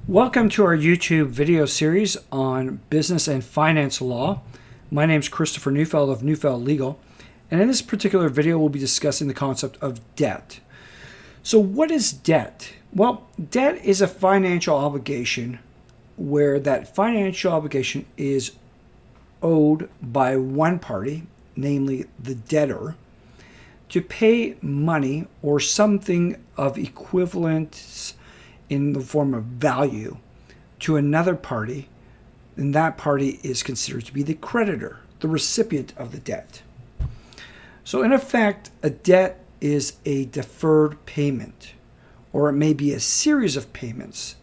Welcome to our YouTube video series on business and finance law. My name is Christopher Neufeld of Neufeld Legal, and in this particular video we'll be discussing the concept of debt. So what is debt? Well, debt is a financial obligation where that financial obligation is owed by one party, namely the debtor, to pay money or something of equivalence in the form of value to another party, and that party is considered to be the creditor, the recipient of the debt. So in effect, a debt is a deferred payment, or it may be a series of payments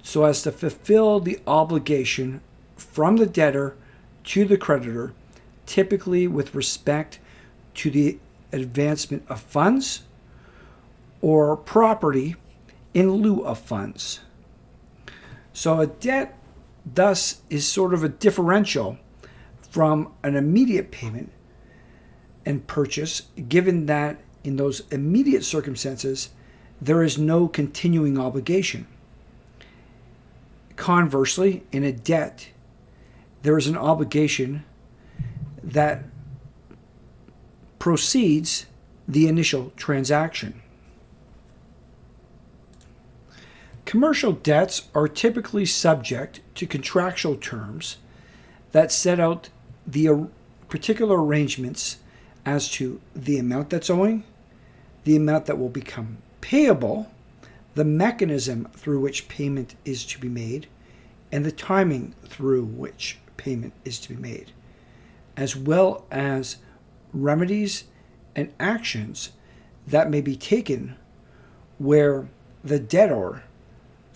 so as to fulfill the obligation from the debtor to the creditor, typically with respect to the advancement of funds or property in lieu of funds. So a debt thus is sort of a differential from an immediate payment and purchase, given that in those immediate circumstances there is no continuing obligation. Conversely, in a debt, there is an obligation that precedes the initial transaction. Commercial debts are typically subject to contractual terms that set out the particular arrangements as to the amount that's owing, the amount that will become payable, the mechanism through which payment is to be made, and the timing through which payment is to be made, as well as remedies and actions that may be taken where the debtor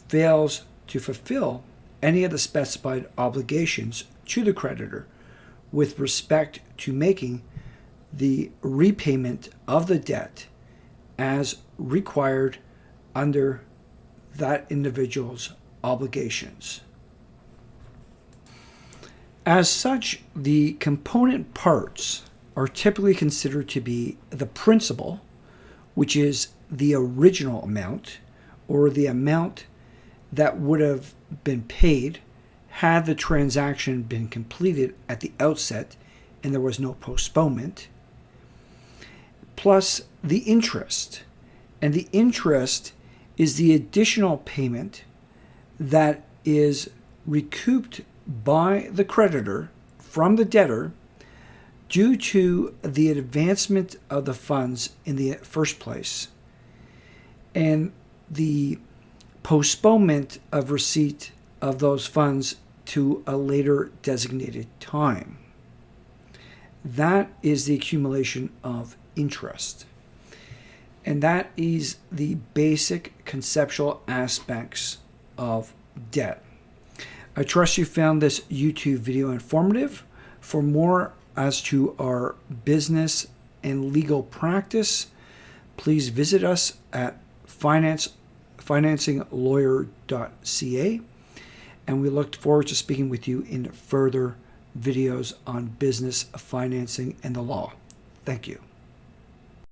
fails to fulfill any of the specified obligations to the creditor with respect to making the repayment of the debt as required under that individual's obligations. As such, the component parts are typically considered to be the principal, which is the original amount, or the amount that would have been paid had the transaction been completed at the outset and there was no postponement, plus the interest. And the interest is the additional payment that is recouped by the creditor from the debtor due to the advancement of the funds in the first place, and the postponement of receipt of those funds to a later designated time. That is the accumulation of interest. And that is the basic conceptual aspects of debt. I trust you found this YouTube video informative. For more as to our business and legal practice, please visit us at financinglawyer.ca, and we look forward to speaking with you in further videos on business, financing, and the law. Thank you.